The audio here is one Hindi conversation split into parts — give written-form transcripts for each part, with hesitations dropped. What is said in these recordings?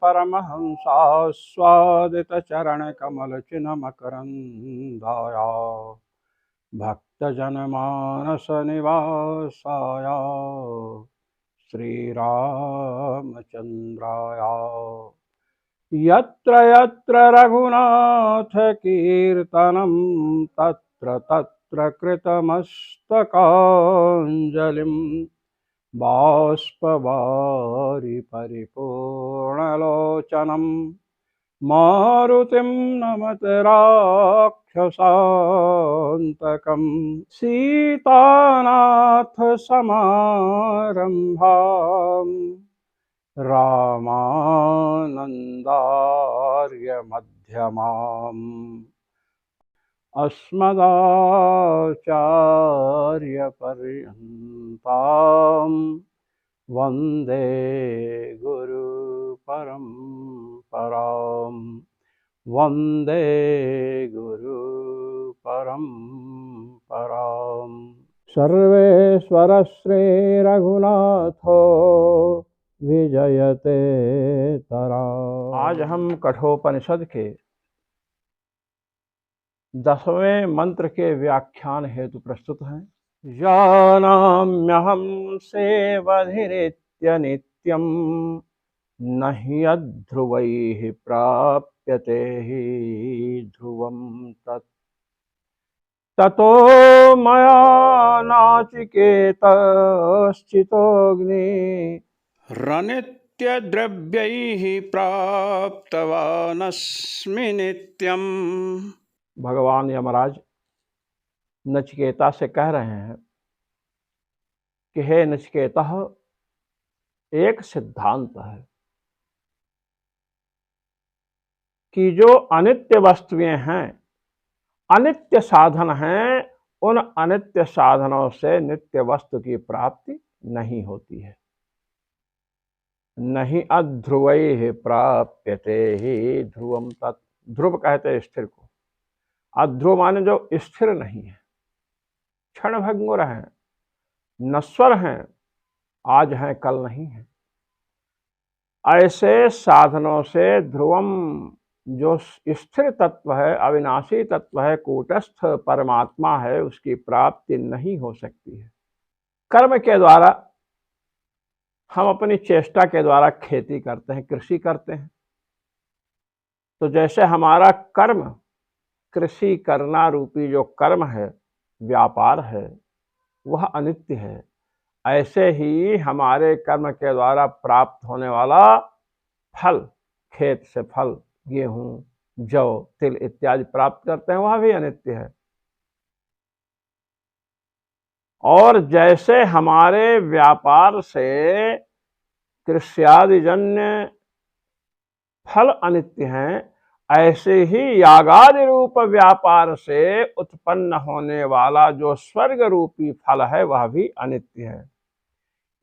परमहंसास्वादितचरणकमलचिन्हमकरन्दाया भक्तजनमानसनिवासाय श्रीरामचन्द्राय यत्र यत्र रघुनाथकीर्तनं तत्र तत्र कृतमस्तकाञ्जलिं बाष्पवारि परिपूर्णलोचनं मारुतिं नमत राक्षसान्तकं सीतानाथसमारम्भाम् रामानन्दार्यमध्यमाम् अस्मदाचार्यपर्यन्तां वन्दे गुरुपरम्परां वन्दे गुरुपरम्परां सर्वेश्वर श्रीरघुनाथो विजयते तरा। आज हम कठोपनिषद के 10वें मंत्र के व्याख्यान हेतु प्रस्तुत हैं। जानाम्यहं सेवधिरित्य नित्यं न हि अध्रुवैः प्राप्यते हि ध्रुवं तत् ततो मया नाचिकेतश्चितोऽग्नि रनित्यद्रव्यैः प्राप्तवानस्मि नित्यम्। भगवान यमराज नचिकेता से कह रहे हैं कि हे नचिकेता, एक सिद्धांत है कि जो अनित्य वस्तुएं हैं, अनित्य साधन हैं, उन अनित्य साधनों से नित्य वस्तु की प्राप्ति नहीं होती है। नहीं अध्रुवैः प्राप्यते हि ध्रुवम तत्। ध्रुव कहते हैं स्थिर को। अध्रुव माने जो स्थिर नहीं है, क्षणभंगुर हैं, नश्वर हैं, आज हैं कल नहीं है। ऐसे साधनों से ध्रुवम, जो स्थिर तत्व है, अविनाशी तत्व है, कूटस्थ परमात्मा है, उसकी प्राप्ति नहीं हो सकती है। कर्म के द्वारा हम अपनी चेष्टा के द्वारा खेती करते हैं, कृषि करते हैं। तो जैसे हमारा कर्म, कृषि करना रूपी जो कर्म है, व्यापार है, वह अनित्य है, ऐसे ही हमारे कर्म के द्वारा प्राप्त होने वाला फल, खेत से फल, गेहूं, जौ, तिल इत्यादि प्राप्त करते हैं, वह भी अनित्य है। और जैसे हमारे व्यापार से कृष्यादि जन्य फल अनित्य हैं, ऐसे ही यागादि रूप व्यापार से उत्पन्न होने वाला जो स्वर्ग रूपी फल है, वह भी अनित्य है।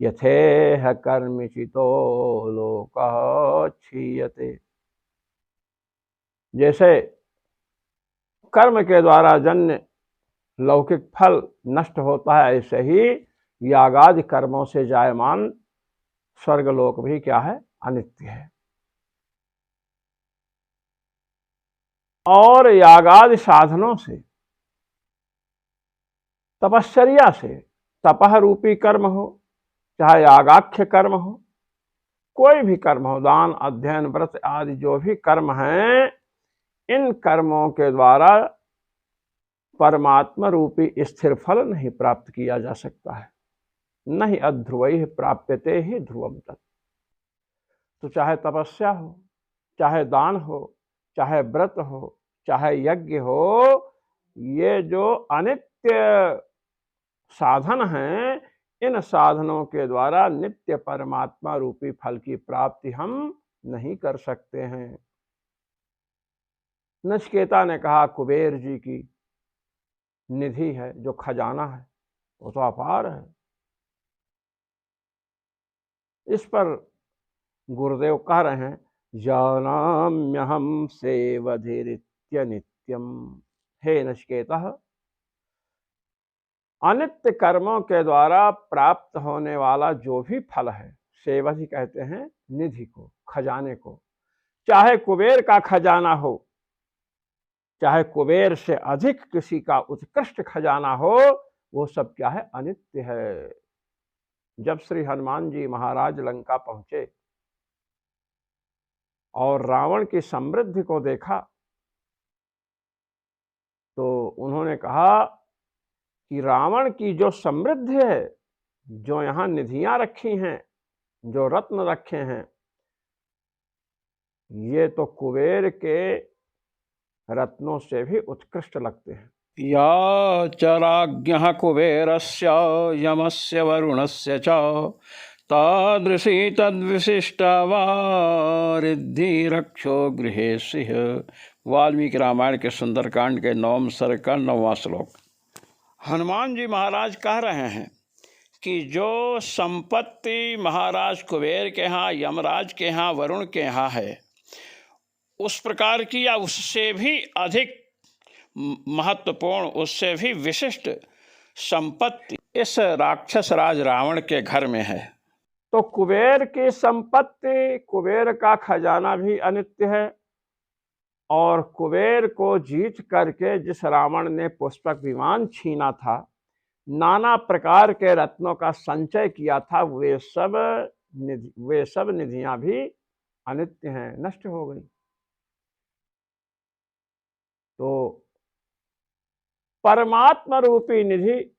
यथेह कर्मचितो लोकः क्षीयते। जैसे कर्म के द्वारा जन्य लौकिक फल नष्ट होता है, ऐसे ही यागादि कर्मों से जायमान स्वर्गलोक भी क्या है? अनित्य है। और यागादि साधनों से, तपश्चर्या से, तपह रूपी कर्म हो, चाहे यागाख्य कर्म हो, कोई भी कर्म हो, दान, अध्ययन, व्रत आदि जो भी कर्म हैं, इन कर्मों के द्वारा परमात्मा रूपी स्थिर फल नहीं प्राप्त किया जा सकता है। नहीं अध्रुवैः प्राप्यते हि ध्रुवम तत्। तो चाहे तपस्या हो, चाहे दान हो, चाहे व्रत हो, चाहे यज्ञ हो, ये जो अनित्य साधन हैं, इन साधनों के द्वारा नित्य परमात्मा रूपी फल की प्राप्ति हम नहीं कर सकते हैं। नचिकेता ने कहा, कुबेर जी की निधि है, जो खजाना है, वो तो अपार है। इस पर गुरुदेव कह रहे हैं, जानाम्यहं सेवधिरित्य नित्यम। हे नचिकेता, अनित्य कर्मों के द्वारा प्राप्त होने वाला जो भी फल है, सेवधि कहते हैं निधि को, खजाने को, चाहे कुबेर का खजाना हो, चाहे कुबेर से अधिक किसी का उत्कृष्ट खजाना हो, वो सब क्या है? अनित्य है। जब श्री हनुमान जी महाराज लंका पहुंचे और रावण की समृद्धि को देखा, तो उन्होंने कहा कि रावण की जो समृद्धि है, जो यहाँ निधियां रखी हैं, जो रत्न रखे हैं, ये तो कुबेर के रत्नों से भी उत्कृष्ट लगते हैं। या च राज्ञः कुबेरस्य यमस्य वरुणस्य च तादृशी तद्विशिष्टा वारिद्धि रक्षो गृहे सिंह। वाल्मीकि रामायण के सुंदरकांड के 9वें सर्ग का 9वां श्लोक। हनुमान जी महाराज कह रहे हैं कि जो संपत्ति महाराज कुबेर के यहाँ, यमराज के यहाँ, वरुण के यहाँ है, उस प्रकार की या उससे भी अधिक महत्वपूर्ण, उससे भी विशिष्ट संपत्ति इस राक्षस राज रावण के घर में है। तो कुबेर की संपत्ति, कुबेर का खजाना भी अनित्य है, और कुबेर को जीत करके जिस रावण ने पुष्पक विमान छीना था, नाना प्रकार के रत्नों का संचय किया था, वे सब निधियां भी अनित्य हैं, नष्ट हो गई। तो परमात्मा रूपी निधि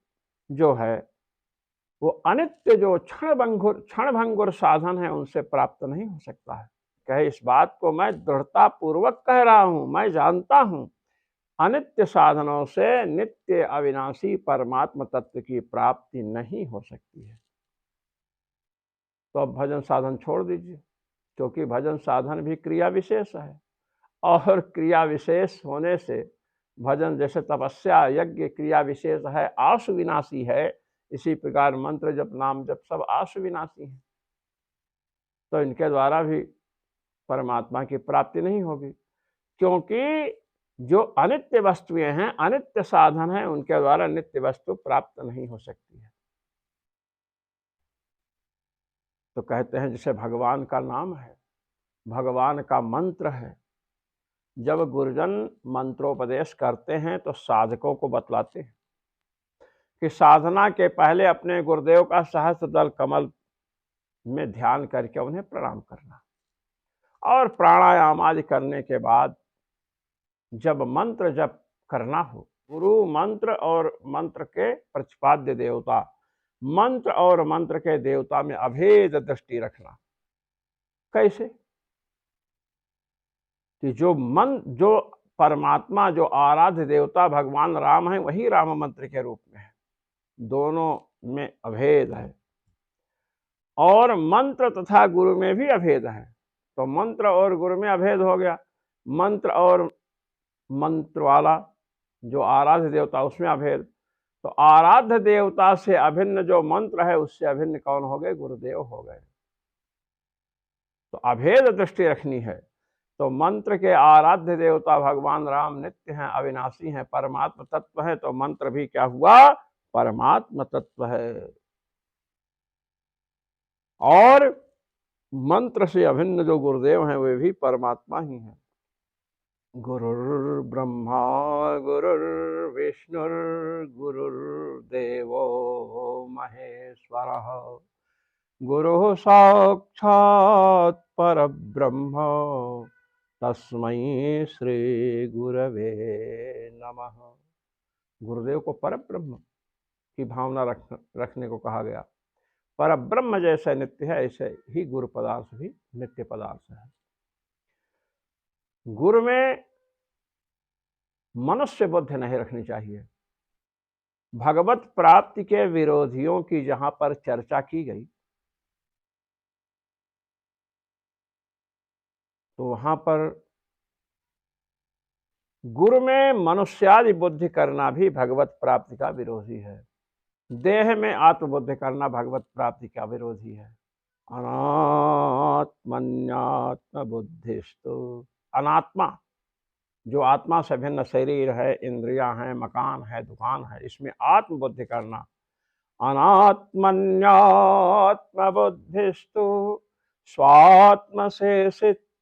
जो है, वो अनित्य, जो क्षण भंगुर साधन है, उनसे प्राप्त नहीं हो सकता है। कहे इस बात को मैं दृढ़ता पूर्वक कह रहा हूं, मैं जानता हूं, अनित्य साधनों से नित्य अविनाशी परमात्मा तत्व की प्राप्ति नहीं हो सकती है। तो अब भजन साधन छोड़ दीजिए, क्योंकि भजन साधन भी क्रिया विशेष है, और क्रिया विशेष होने से भजन जैसे तपस्या यज्ञ क्रिया विशेष है, आशु विनाशी है, इसी प्रकार मंत्र जप नाम जप सब आशु विनाशी है। तो इनके द्वारा भी परमात्मा की प्राप्ति नहीं होगी, क्योंकि जो अनित्य वस्तुएं हैं, अनित्य साधन है, उनके द्वारा नित्य वस्तु प्राप्त नहीं हो सकती है। तो कहते हैं जैसे भगवान का नाम है, भगवान का मंत्र है, जब गुरुजन मंत्रोपदेश करते हैं तो साधकों को बतलाते हैं कि साधना के पहले अपने गुरुदेव का सहस्त्र दल कमल में ध्यान करके उन्हें प्रणाम करना, और प्राणायाम आदि करने के बाद जब मंत्र जप करना हो, गुरु मंत्र और मंत्र के प्रतिपाद्य देवता, मंत्र और मंत्र के देवता में अभेद दृष्टि रखना। कैसे? कि जो परमात्मा, जो आराध्य देवता भगवान राम है, वही राम मंत्र के रूप में है, दोनों में अभेद है। और मंत्र तथा गुरु में भी अभेद है। तो मंत्र और गुरु में अभेद हो गया, मंत्र और मंत्र वाला जो आराध्य देवता, उसमें अभेद। तो आराध्य देवता से अभिन्न जो मंत्र है, उससे अभिन्न कौन हो गए? गुरुदेव हो गए। तो अभेद दृष्टि रखनी है। तो मंत्र के आराध्य देवता भगवान राम नित्य हैं, अविनाशी हैं, परमात्मा तत्व है। तो मंत्र भी क्या हुआ? परमात्मा तत्व है। और मंत्र से अभिन्न जो गुरुदेव हैं, वे भी परमात्मा ही हैं। गुरुर्ब्रह्मा गुरुर्विष्णुर् गुरुर्देवो महेश्वरः गुरुः साक्षात् परब्रह्म तस्मै श्री गुरवे नमः। गुरुदेव को परब्रह्म की भावना रखने को कहा गया। परब्रह्म जैसे नित्य है, ऐसे ही गुरु पदार्थ भी नित्य पदार्थ है। गुरु में मनुष्य बुद्धि नहीं रखनी चाहिए। भगवत प्राप्ति के विरोधियों की जहां पर चर्चा की गई, तो वहां पर गुरु में मनुष्यादि बुद्धि करना भी भगवत प्राप्ति का विरोधी है। देह में आत्मबुद्धि करना भगवत प्राप्ति का विरोधी है। अनात्मन्यात्म बुद्धिस्तु, अनात्मा जो आत्मा से भिन्न शरीर है, इंद्रियां हैं, मकान है, दुकान है, इसमें आत्मबुद्धि करना। अनात्मन्यात्म बुद्धिस्तु स्वात्म से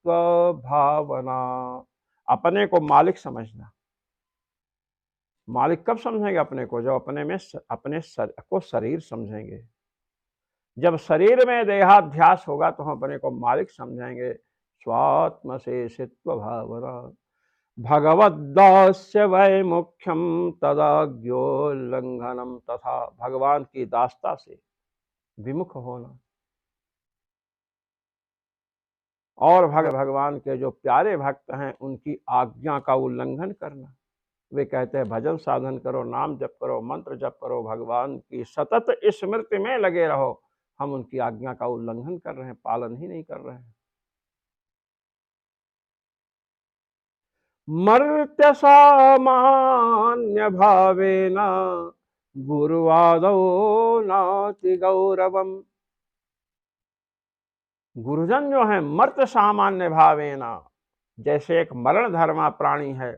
मालिकत्व भावना। अपने को मालिक समझना। मालिक कब समझेंगे अपने को? जब अपने को शरीर समझेंगे। जब शरीर में देहाध्यास होगा तो हम अपने को मालिक समझेंगे। स्वात्म शेषित्व भावना भगवद्दास्य वै मुख्यम तदाज्ञोल्लंघनम। तथा भगवान की दासता से विमुख होना और भगवान के जो प्यारे भक्त हैं उनकी आज्ञा का उल्लंघन करना। वे कहते हैं भजन साधन करो, नाम जप करो, मंत्र जप करो, भगवान की सतत स्मृति में लगे रहो। हम उनकी आज्ञा का उल्लंघन कर रहे हैं, पालन ही नहीं कर रहे हैं। मर्त्य सामान्य भावेन गुरुवादो नाति गौरवम। गुरुजन जो है मर्त्य सामान्य भावेना, जैसे एक मरण धर्मा प्राणी है,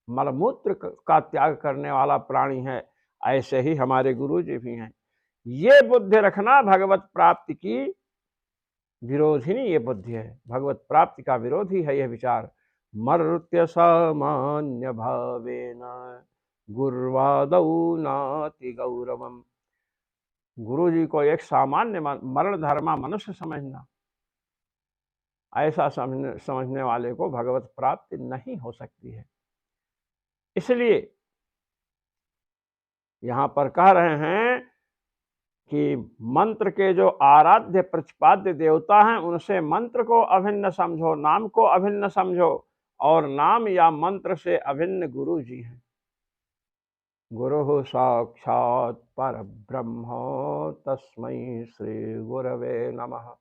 मलमूत्र का त्याग करने वाला प्राणी है, ऐसे ही हमारे गुरु जी भी हैं। ये बुद्धि रखना भगवत प्राप्ति की विरोधिनी ये बुद्धि है, भगवत प्राप्ति का विरोधी है यह विचार। मर्त्य सामान्य भावेन गुरुवादौ नाति गौरवम। गुरु जी को एक सामान्य मरण धर्मा मनुष्य समझना, ऐसा समझने वाले को भगवत प्राप्ति नहीं हो सकती है। इसलिए यहां पर कह रहे हैं कि मंत्र के जो आराध्य प्रतिपाद्य देवता हैं उनसे मंत्र को अभिन्न समझो, नाम को अभिन्न समझो, और नाम या मंत्र से अभिन्न गुरु जी हैं। गुरु साक्षात् परब्रह्म तस्मै श्री गुरवे नमः।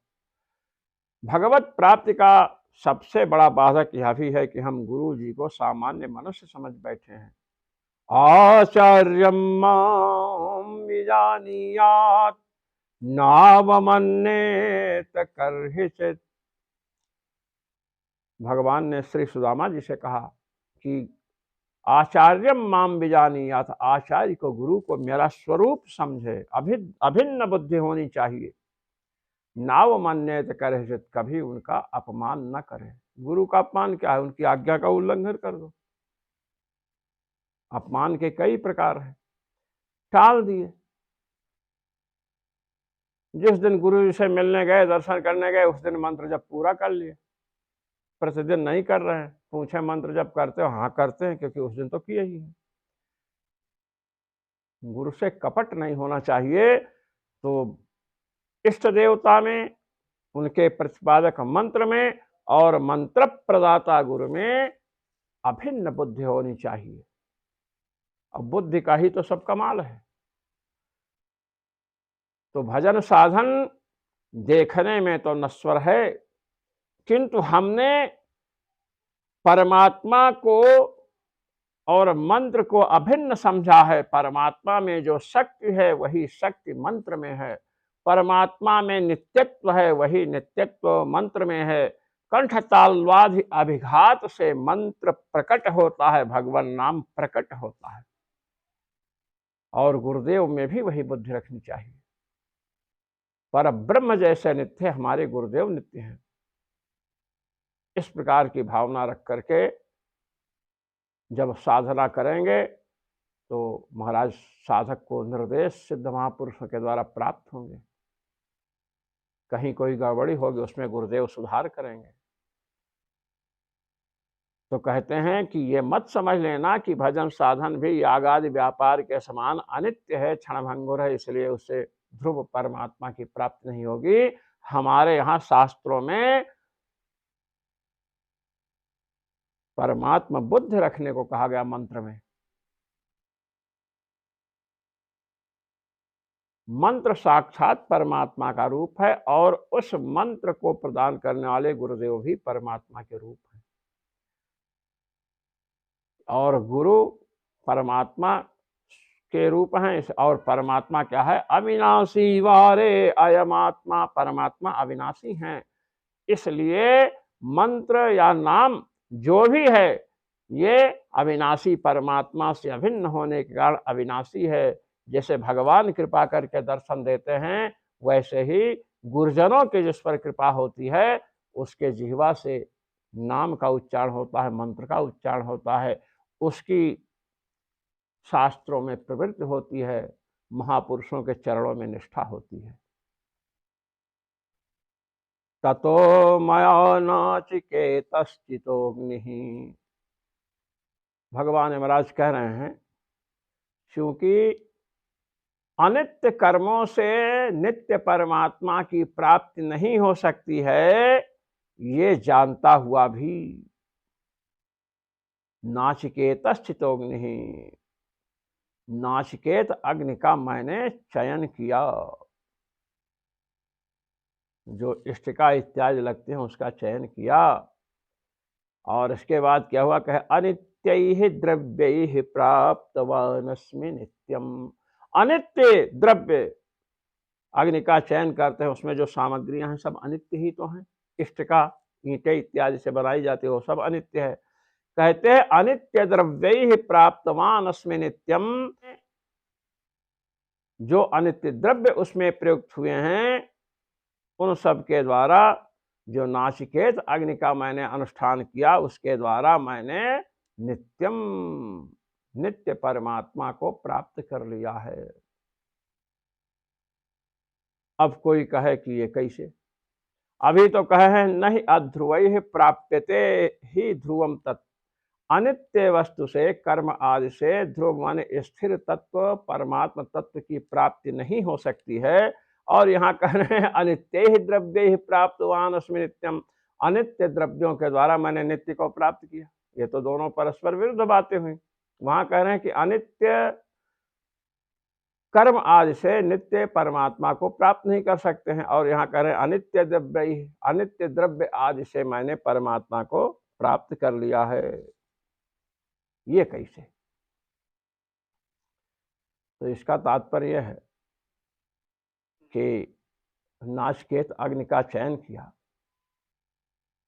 भगवत प्राप्ति का सबसे बड़ा बाधक यह भी है कि हम गुरु जी को सामान्य मनुष्य समझ बैठे हैं। आचार्यं मां विजानीयात् नावमन्येत कर्हिचित्। भगवान ने श्री सुदामा जी से कहा कि आचार्यम माम विजानीयात, आचार्य को, गुरु को मेरा स्वरूप समझे, अभिन्न बुद्धि होनी चाहिए। नावमन्येत कर्हिचित्, कभी उनका अपमान न करे। गुरु का अपमान क्या है? उनकी आज्ञा का उल्लंघन कर दो। अपमान के कई प्रकार हैं, टाल दिए। जिस दिन गुरु जी से मिलने गए, दर्शन करने गए, उस दिन मंत्र जब पूरा कर लिए। प्रतिदिन नहीं कर रहे हैं, पूछे मंत्र जब करते हो? हाँ करते हैं, क्योंकि उस दिन तो किए ही है। गुरु से कपट नहीं होना चाहिए। तो इष्ट देवता में, उनके प्रतिपादक मंत्र में और मंत्र प्रदाता गुरु में अभिन्न बुद्धि होनी चाहिए। अब बुद्धि का ही तो सब कमाल है। तो भजन साधन देखने में तो नश्वर है, किंतु हमने परमात्मा को और मंत्र को अभिन्न समझा है। परमात्मा में जो शक्ति है वही शक्ति मंत्र में है। परमात्मा में नित्यत्व है, वही नित्यत्व मंत्र में है। कंठ तालवादि अभिघात से मंत्र प्रकट होता है, भगवान नाम प्रकट होता है। और गुरुदेव में भी वही बुद्धि रखनी चाहिए। पर ब्रह्म जैसे नित्य हमारे गुरुदेव नित्य हैं। इस प्रकार की भावना रख करके जब साधना करेंगे तो महाराज साधक को निर्देश सिद्ध महापुरुषों के द्वारा प्राप्त होंगे। कहीं कोई गड़बड़ी होगी उसमें गुरुदेव सुधार करेंगे। तो कहते हैं कि ये मत समझ लेना कि भजन साधन भी याग आदि व्यापार के समान अनित्य है, क्षणभंगुर है, इसलिए उससे ध्रुव परमात्मा की प्राप्ति नहीं होगी। हमारे यहाँ शास्त्रों में परमात्मा बुद्धि रखने को कहा गया। मंत्र में मंत्र साक्षात परमात्मा का रूप है और उस मंत्र को प्रदान करने वाले गुरुदेव भी परमात्मा के रूप हैं। और गुरु परमात्मा के रूप हैं। और परमात्मा क्या है? अविनाशी वारे अयमात्मा। परमात्मा अविनाशी हैं, इसलिए मंत्र या नाम जो भी है ये अविनाशी परमात्मा से अभिन्न होने के कारण अविनाशी है। जैसे भगवान कृपा करके दर्शन देते हैं, वैसे ही गुरुजनों की जिस पर कृपा होती है उसके जिह्वा से नाम का उच्चारण होता है, मंत्र का उच्चारण होता है, उसकी शास्त्रों में प्रवृत्ति होती है, महापुरुषों के चरणों में निष्ठा होती है। ततो मया नाचिकेतश्चितोऽग्निः। भगवान यमराज कह रहे हैं, क्योंकि अनित्य कर्मों से नित्य परमात्मा की प्राप्ति नहीं हो सकती है, ये जानता हुआ भी नाचिकेतश्चितोऽग्निः, नाचिकेत अग्नि का मैंने चयन किया। जो इष्टिका इत्यादि लगते हैं उसका चयन किया। और इसके बाद क्या हुआ, कहे अनित्यैः द्रव्यैः प्राप्तवानस्मि नित्यम। अनित्य द्रव्य अग्नि का चयन करते हैं, उसमें जो सामग्रियां हैं सब अनित्य ही तो हैं। इष्टिका ईंटें इत्यादि से बनाई जाती है वो सब अनित्य है। कहते हैं अनित्य द्रव्यैः प्राप्तवानस्मि नित्यम। जो अनित्य द्रव्य उसमें प्रयुक्त हुए हैं उन सब के द्वारा जो नाचिकेत अग्नि का मैंने अनुष्ठान किया, उसके द्वारा मैंने नित्यम नित्य परमात्मा को प्राप्त कर लिया है। अब कोई कहे कि ये कैसे, अभी तो कहे हैं नहीं अध्रुवैः प्राप्यते ही ध्रुवम तत्। अनित्य वस्तु से, कर्म आदि से ध्रुव माने स्थिर तत्व परमात्मा तत्व की प्राप्ति नहीं हो सकती है। और यहाँ कह रहे हैं अनित्य द्रव्य प्राप्तवान अस्मि नित्यम, अनित्य द्रव्यों के द्वारा मैंने नित्य को प्राप्त किया। ये तो दोनों परस्पर विरुद्ध बातें हुई। वहां कह रहे हैं कि अनित्य कर्म आदि से नित्य परमात्मा को प्राप्त नहीं कर सकते हैं, और यहाँ कह रहे हैं अनित्य द्रव्य, अनित्य द्रव्य आदि से मैंने परमात्मा को प्राप्त कर लिया है। ये कैसे? तो इसका तात्पर्य है कि नाचिकेत अग्नि का चयन किया,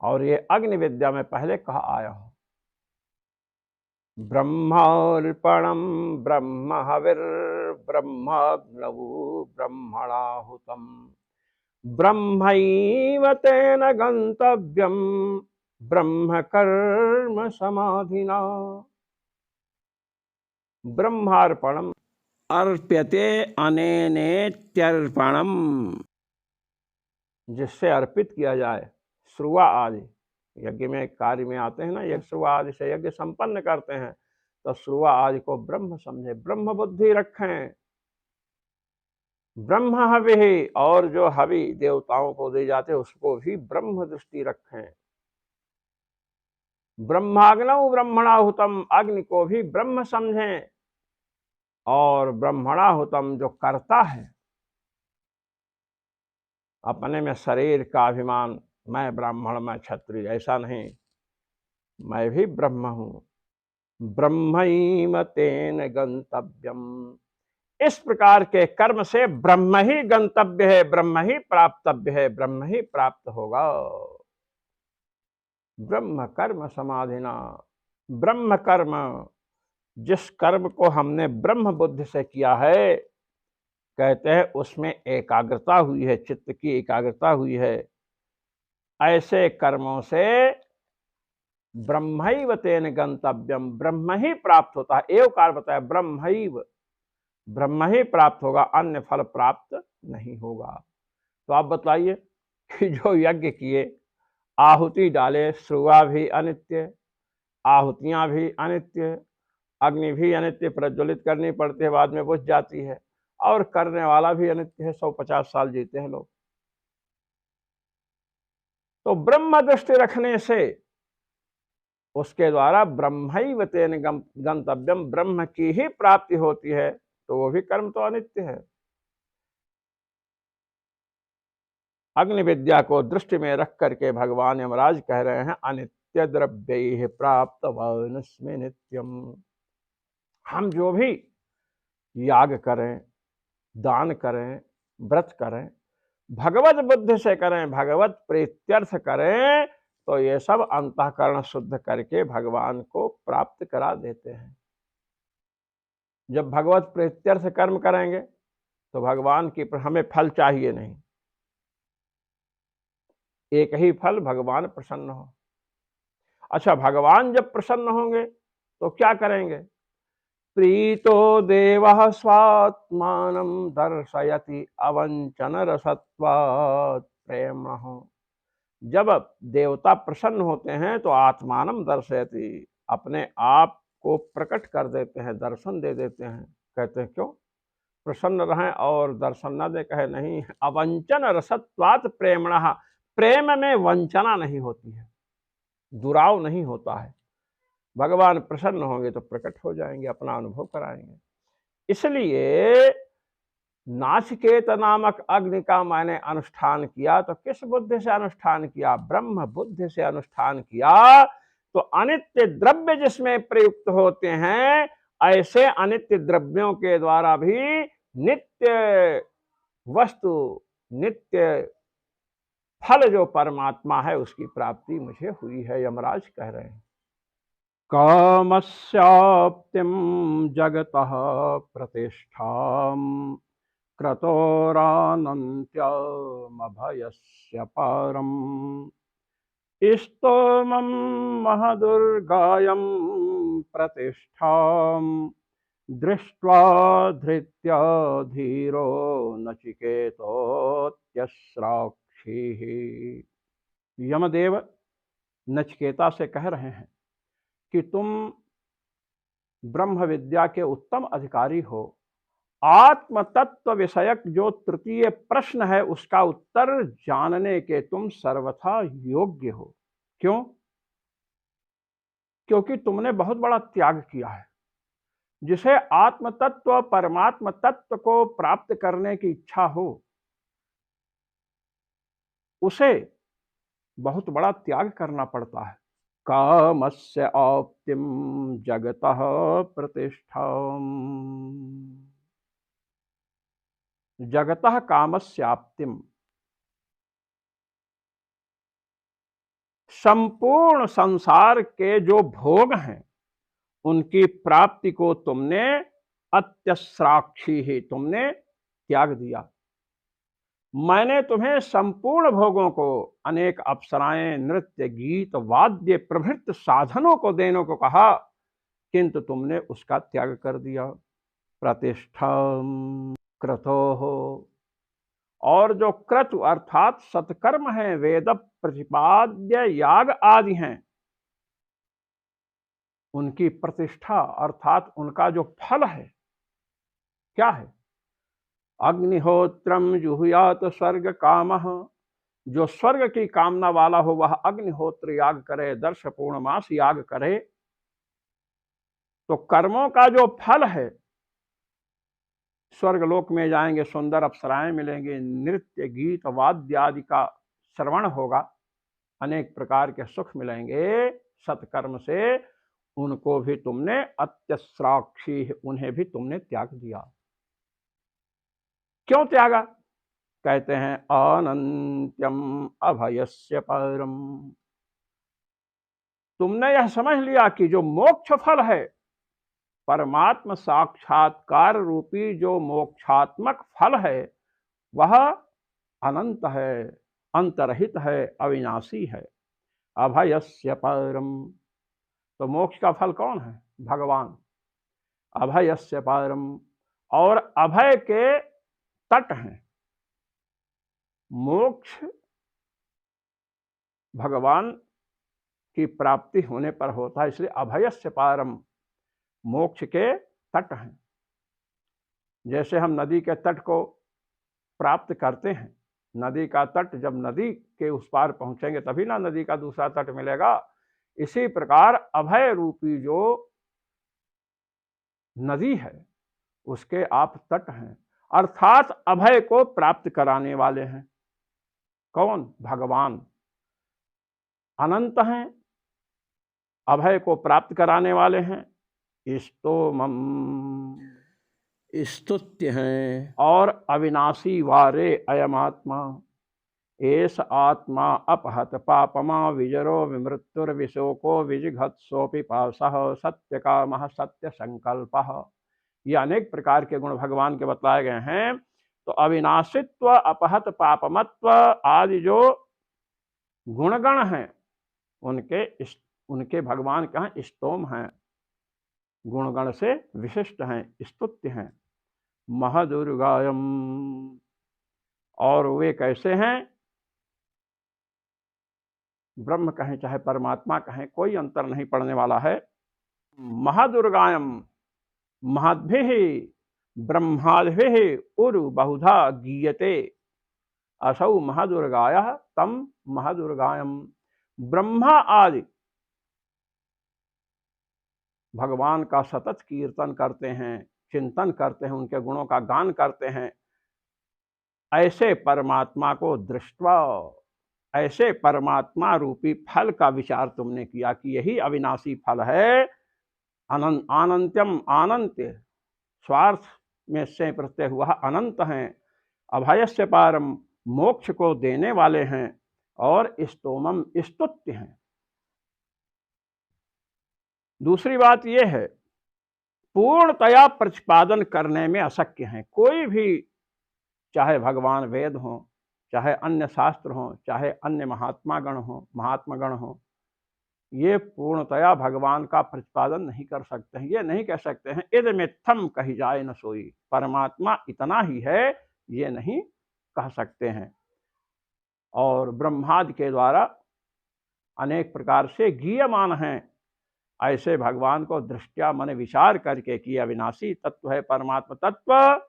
और ये अग्नि विद्या में पहले कहा आया हूं, ब्रह्मार्पणम ब्रह्म हविर्ब्रह्मग्नौ ब्रह्मणाहुतम ब्रह्मैव तेन गंतव्यम ब्रह्म कर्म समाधिना। ब्रह्मार्पणम अर्प्यते अनेनेत्यर्पणम, जिससे अर्पित किया जाए। श्रुवा आदि यज्ञ में कार्य में आते हैं ना, यज्ञ श्रुवा आदि से यज्ञ संपन्न करते हैं, तो श्रुवा आदि को ब्रह्म समझे, ब्रह्म बुद्धि रखें। ब्रह्म हवि, और जो हवि देवताओं को दे जाते उसको भी ब्रह्म दृष्टि रखें। ब्रह्माग्नौ ब्रह्मणाहुतम, अग्नि को भी ब्रह्म समझें। और ब्रह्मणाहुतम जो करता है, अपने में शरीर का अभिमान, मैं ब्राह्मण मैं क्षत्रिय, ऐसा नहीं, मैं भी ब्रह्म हूं। ब्रह्मैव तेन गंतव्यम, इस प्रकार के कर्म से ब्रह्म ही गंतव्य है, ब्रह्म ही प्राप्तव्य है, ब्रह्म ही प्राप्त होगा। ब्रह्म कर्म समाधिना, ब्रह्म कर्म, जिस कर्म को हमने ब्रह्म बुद्धि से किया है, कहते हैं उसमें एकाग्रता हुई है, चित्त की एकाग्रता हुई है। ऐसे कर्मों से ब्रह्मैव तेन गंतव्यम, ब्रह्म ही प्राप्त होता है। एवकार बताया, ब्रह्मैव, ब्रह्म ही प्राप्त होगा, अन्य फल प्राप्त नहीं होगा। तो आप बताइए कि जो यज्ञ किए, आहुति डाले, श्रुवा भी अनित्य, आहुतियां भी अनित्य, अग्नि भी अनित्य, प्रज्वलित करनी पड़ती है, बाद में बुझ जाती है, और करने वाला भी अनित्य है, 150 साल जीते हैं लोग। तो ब्रह्म दृष्टि रखने से उसके द्वारा ब्रह्मैव तेन गंतव्यम, ब्रह्म की ही प्राप्ति होती है, तो वो भी कर्म तो अनित्य है। अग्नि विद्या को दृष्टि में रख करके भगवान यमराज कह रहे हैं अनित्य द्रव्यैः प्राप्तवानस्मि नित्यम। हम जो भी याग करें, दान करें, व्रत करें, भगवत बुद्धि से करें, भगवत प्रीत्यर्थ करें, तो ये सब अंतःकरण शुद्ध करके भगवान को प्राप्त करा देते हैं। जब भगवत प्रीत्यर्थ कर्म करेंगे तो भगवान की हमें फल चाहिए नहीं, एक ही फल, भगवान प्रसन्न हो। अच्छा, भगवान जब प्रसन्न होंगे तो क्या करेंगे? प्रीतो देवः स्वात्मानं दर्शयति अवंचन रसत्वात् प्रेमः। जब देवता प्रसन्न होते हैं तो आत्मानम दर्शयति, अपने आप को प्रकट कर देते हैं, दर्शन दे देते हैं। कहते हैं क्यों प्रसन्न रहें और दर्शन न दे? कहे नहीं, अवंचन रसत्वात् प्रेमणः, प्रेम में वंचना नहीं होती है, दुराव नहीं होता है। भगवान प्रसन्न होंगे तो प्रकट हो जाएंगे, अपना अनुभव कराएंगे। इसलिए नाचिकेत नामक अग्नि का मैंने अनुष्ठान किया तो किस बुद्धि से अनुष्ठान किया? ब्रह्म बुद्धि से अनुष्ठान किया। तो अनित्य द्रव्य जिसमें प्रयुक्त होते हैं, ऐसे अनित्य द्रव्यों के द्वारा भी नित्य वस्तु, नित्य फल जो परमात्मा है उसकी प्राप्ति मुझे हुई है। यमराज कह रहे हैं, कामस्याप्तिं जगतः प्रतिष्ठाम् क्रतोरानन्त्यमभयस्य परम् स्तोमं महदुर्गायं प्रतिष्ठां दृष्ट्वा धृत्या धीरो नचिकेतोत्यस्राक्षिः। यमदेव नचिकेता से कह रहे हैं कि तुम ब्रह्म विद्या के उत्तम अधिकारी हो। आत्म तत्व विषयक जो तृतीय प्रश्न है उसका उत्तर जानने के तुम सर्वथा योग्य हो। क्यों? क्योंकि तुमने बहुत बड़ा त्याग किया है। जिसे आत्म तत्व, परमात्म तत्व को प्राप्त करने की इच्छा हो, उसे बहुत बड़ा त्याग करना पड़ता है। कामस्य औप्तिम जगतः प्रतिष्ठाम्, जगतः कामस्याप्तिम, संपूर्ण संसार के जो भोग हैं उनकी प्राप्ति को तुमने अत्यस्राक्षी ही, तुमने त्याग दिया। मैंने तुम्हें संपूर्ण भोगों को, अनेक अप्सराएं, नृत्य, गीत, वाद्य प्रभृत साधनों को देने को कहा, किंतु तुमने उसका त्याग कर दिया। प्रतिष्ठा क्रतो हो, और जो क्रतु अर्थात सत्कर्म है, वेद प्रतिपाद्य याग आदि हैं, उनकी प्रतिष्ठा अर्थात उनका जो फल है, क्या है? अग्निहोत्रम जुहुयात स्वर्ग कामः, जो स्वर्ग की कामना वाला हो वह अग्निहोत्र याग करे, दर्श पूर्णमास याग करे। तो कर्मों का जो फल है, स्वर्गलोक में जाएंगे, सुंदर अप्सराएं मिलेंगे, नृत्य गीत वाद्य आदि का श्रवण होगा, अनेक प्रकार के सुख मिलेंगे सत्कर्म से। उनको भी तुमने अत्यस्राक्षी, उन्हें भी तुमने त्याग दिया। क्यों त्यागा? कहते हैं अनंत्यम अभयस्य परम, तुमने यह समझ लिया कि जो मोक्ष फल है, परमात्म साक्षात्कार रूपी जो मोक्षात्मक फल है, वह अनंत है, अंतरहित है, अविनाशी है। अभयस्य परम, तो मोक्ष का फल कौन है? भगवान। अभयस्य परम, और अभय के तट हैं। मोक्ष भगवान की प्राप्ति होने पर होता है, इसलिए अभयस्य परम, मोक्ष के तट हैं। जैसे हम नदी के तट को प्राप्त करते हैं, नदी का तट, जब नदी के उस पार पहुंचेंगे तभी ना नदी का दूसरा तट मिलेगा। इसी प्रकार अभय रूपी जो नदी है उसके आप तट हैं, अर्थात अभय को प्राप्त कराने वाले हैं। कौन? भगवान। अनंत हैं, अभय को प्राप्त कराने वाले हैं। स्तोमम, स्तुत्य हैं, और अविनाशी वारे अयम आत्मा, एष आत्मा अपहत पापमा विजरो विमृत्युर्विशोको विजिघत्सोऽपि पासः सत्यकामः सत्य संकल्पः। ये अनेक प्रकार के गुण भगवान के बतलाए गए हैं। तो अविनाशित्व, अपहत पापमत्व आदि जो गुणगण हैं उनके भगवान का स्तोम हैं, गुणगण से विशिष्ट हैं, स्तुत्य हैं। महदुर्गायम, और वे कैसे हैं? ब्रह्म कहें चाहे परमात्मा कहें, कोई अंतर नहीं पड़ने वाला है। महदुर्गायम, महद्भिः ब्रह्मादिभिः उरु बहुधा गीयते, असौ महदुर्गायः तम महदुर्गायम। ब्रह्मा आदि भगवान का सतत कीर्तन करते हैं, चिंतन करते हैं, उनके गुणों का गान करते हैं। ऐसे परमात्मा को दृष्टवा, ऐसे परमात्मा रूपी फल का विचार तुमने किया कि यही अविनाशी फल है, अनंत्यम अनंत्य, स्वार्थ में से प्रत्यय हुआ अनंत हैं, अभयस्य पारम, मोक्ष को देने वाले हैं, और स्तोमम स्तुत्य हैं। दूसरी बात यह है, पूर्णतया प्रतिपादन करने में अशक्य हैं। कोई भी, चाहे भगवान वेद हो, चाहे अन्य शास्त्र हो, चाहे अन्य महात्मा गण हो, ये पूर्णतया भगवान का प्रतिपादन नहीं कर सकते हैं। ये नहीं कह सकते हैं इद मिथ्यम कही जाए न सोई, परमात्मा इतना ही है, ये नहीं कह सकते हैं। और ब्रह्मादि के द्वारा अनेक प्रकार से गीयमान हैं। ऐसे भगवान को दृष्टिया मन विचार करके कि अविनाशी तत्व है परमात्मा तत्व,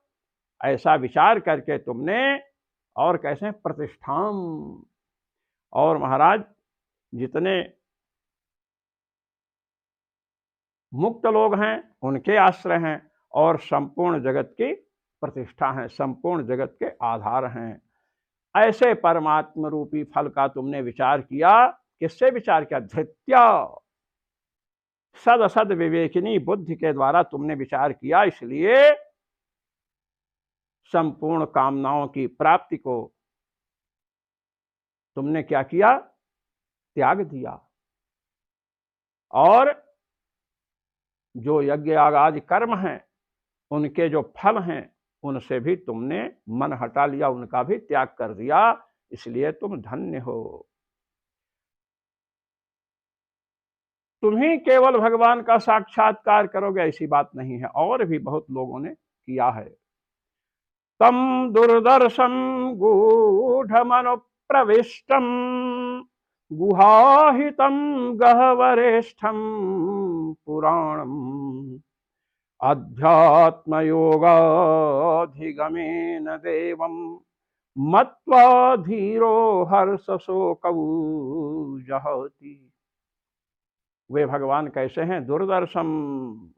ऐसा विचार करके तुमने, और कैसे प्रतिष्ठाम, और महाराज जितने मुक्त लोग हैं उनके आश्रय हैं, और संपूर्ण जगत की प्रतिष्ठा हैं, संपूर्ण जगत के आधार हैं। ऐसे परमात्मा रूपी फल का तुमने विचार किया। किससे विचार किया? धृत्या, सद असद विवेकिनी बुद्धि के द्वारा तुमने विचार किया। इसलिए संपूर्ण कामनाओं की प्राप्ति को तुमने क्या किया? त्याग दिया। और जो यज्ञ आदि कर्म हैं, उनके जो फल हैं, उनसे भी तुमने मन हटा लिया, उनका भी त्याग कर दिया। इसलिए तुम धन्य हो। तुम ही केवल भगवान का साक्षात्कार करोगे ऐसी बात नहीं है, और भी बहुत लोगों ने किया है। तम दुर्दर्शम गूढ़मनु प्रविष्टम गुहाहितम गहवरेष्ठम पुराणम अध्यात्मयोगाधिगमेन देवं मत्वा धीरो हर्षशोकौ जहति। वे भगवान कैसे हैं? दुर्दर्शम,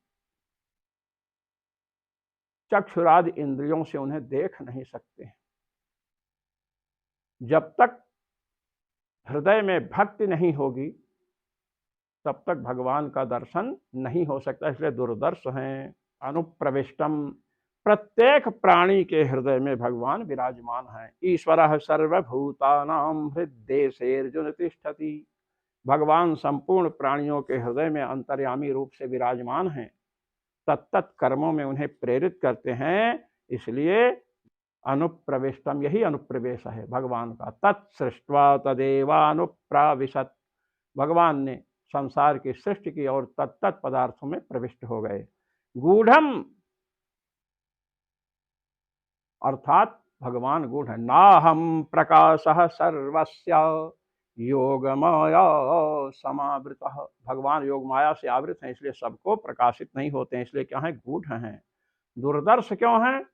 चक्षुरादि इंद्रियों से उन्हें देख नहीं सकते। जब तक हृदय में भक्ति नहीं होगी तब तक भगवान का दर्शन नहीं हो सकता। इसलिए दुर्दर्श हैं। अनुप्रविष्टम, प्रत्येक प्राणी के हृदय में भगवान विराजमान है। ईश्वरः सर्वभूतानां हृद्देशेर्जुन तिष्ठति। भगवान संपूर्ण प्राणियों के हृदय में अंतर्यामी रूप से विराजमान हैं, तत्त कर्मों में उन्हें प्रेरित करते हैं। इसलिए अनुप्रविष्टम, यही अनुप्रवेश है भगवान का। तत्सृष्ट्वा तदेवानुप्राविशत, भगवान ने संसार की सृष्टि की और तत्त पदार्थों में प्रविष्ट हो गए। गूढ़म अर्थात भगवान गूढ़ है। नाहम प्रकाशः सर्वस्य योग माया समावृतः, भगवान योग माया से आवृत हैं, इसलिए सबको प्रकाशित नहीं होते हैं। इसलिए क्या है? गूढ़ हैं। दुर्दर्श क्यों हैं?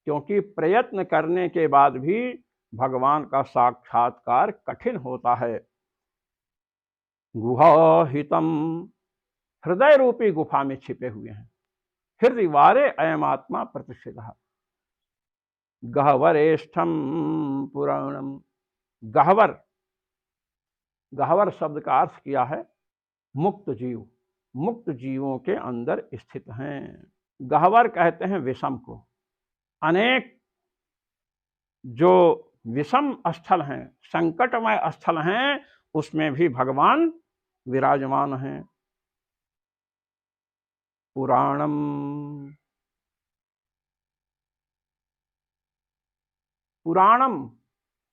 क्योंकि प्रयत्न करने के बाद भी भगवान का साक्षात्कार कठिन होता है। गुहाहितम, हृदय रूपी गुफा में छिपे हुए हैं। हृदय वारे अयम आत्मा प्रतिष्ठितः। गहवरेष्ठम पुराणम, गहवर, गहवर शब्द का अर्थ किया है मुक्त जीव, मुक्त जीवों के अंदर स्थित हैं। गहवर कहते हैं विषम को। अनेक जो विषम स्थल हैं, संकटमय स्थल हैं, उसमें भी भगवान विराजमान हैं। पुराणम, पुराणम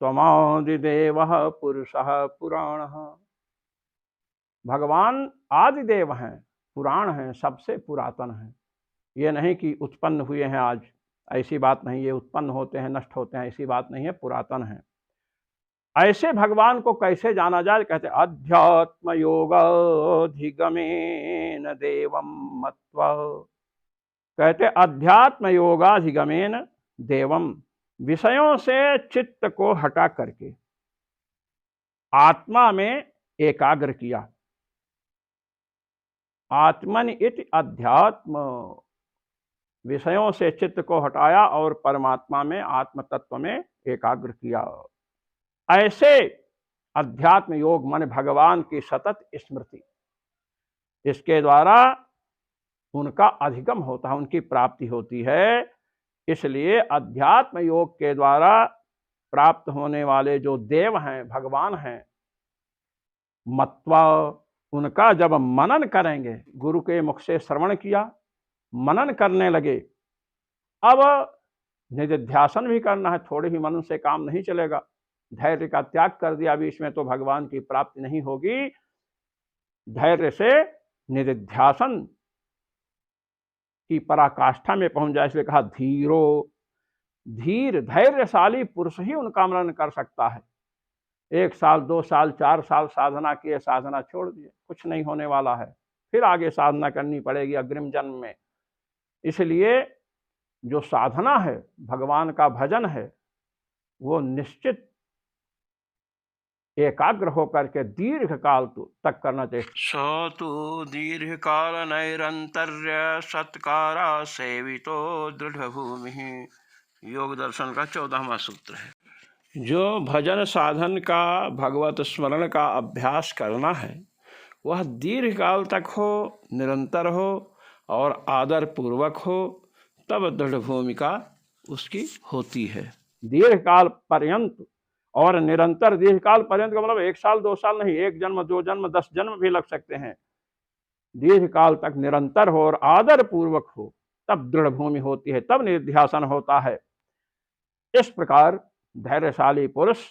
त्वमादिदेवः पुरुषः पुराणः। भगवान आदिदेव हैं, पुराण हैं, सबसे पुरातन हैं। ये नहीं कि उत्पन्न हुए हैं आज, ऐसी बात नहीं। ये उत्पन्न होते हैं, नष्ट होते हैं, ऐसी बात नहीं है, पुरातन है। ऐसे भगवान को कैसे जाना जाए? कहते अध्यात्म योगाधिगमेन देवम मत्वा। कहते अध्यात्म योगाधिगमेन देवम, विषयों से चित्त को हटा करके आत्मा में एकाग्र किया। आत्मन इति अध्यात्म, विषयों से चित्त को हटाया और परमात्मा में, आत्म तत्व में एकाग्र किया। ऐसे अध्यात्म योग मन भगवान की सतत स्मृति, इसके द्वारा उनका अधिगम होता है, उनकी प्राप्ति होती है। इसलिए अध्यात्म योग के द्वारा प्राप्त होने वाले जो देव हैं, भगवान हैं, मत्वा, उनका जब मनन करेंगे, गुरु के मुख से श्रवण किया, मनन करने लगे। अब निधिध्यासन भी करना है, थोड़े ही मनन से काम नहीं चलेगा। धैर्य का त्याग कर दिया, अभी इसमें तो भगवान की प्राप्ति नहीं होगी। धैर्य से निधिध्यासन की पराकाष्ठा में पहुंच जाए, इसलिए कहा धीरो, धीर धैर्यशाली पुरुष ही उनका मनन कर सकता है। 1 साल 2 साल 4 साल साधना किए, साधना छोड़ दिए, कुछ नहीं होने वाला है, फिर आगे साधना करनी पड़ेगी अग्रिम जन्म में। इसलिए जो साधना है, भगवान का भजन है, वो निश्चित एकाग्र होकर के दीर्घ काल तक करना चाहिए। स तु दीर्घ काल नैरंतर्य सत्कारा सेवितो दृढ़ भूमि, योग दर्शन का 14वां सूत्र है। जो भजन साधन का, भगवत स्मरण का अभ्यास करना है, वह दीर्घ काल तक हो, निरंतर हो और आदर पूर्वक हो, तब दृढ़ भूमिका उसकी होती है। दीर्घ काल पर्यंत और निरंतर, दीर्घ काल पर्यंत का मतलब 1 साल 2 साल नहीं, 1 जन्म 2 जन्म 10 जन्म भी लग सकते हैं। दीर्घ काल तक निरंतर हो और आदर पूर्वक हो, तब दृढ़ भूमि होती है, तब निध्यासन होता है। इस प्रकार धैर्यशाली पुरुष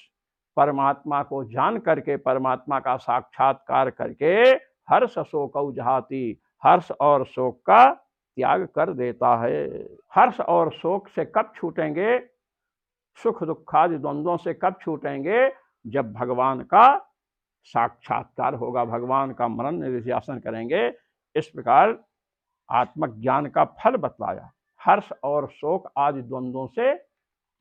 परमात्मा को जान करके, परमात्मा का साक्षात्कार करके हर्ष शोकौ जहाति, हर्ष और शोक का त्याग कर देता है। हर्ष और शोक से कब छूटेंगे? सुख दुखादि द्वंद्वों से कब छूटेंगे? जब भगवान का साक्षात्कार होगा, भगवान का मनन निधिध्यासन करेंगे। इस प्रकार आत्मज्ञान का फल बतलाया। हर्ष और शोक आदि द्वंद्वों से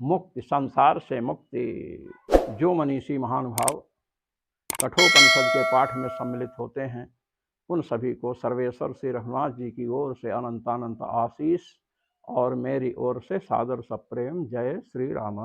मुक्ति, संसार से मुक्ति। जो मनीषी महानुभाव कठोपनिषद के पाठ में सम्मिलित होते हैं, उन सभी को सर्वेश्वर श्री रघुनाथ जी की ओर से अनंत अनंत आशीष और मेरी ओर से सादर सप्रेम। जय श्री राम।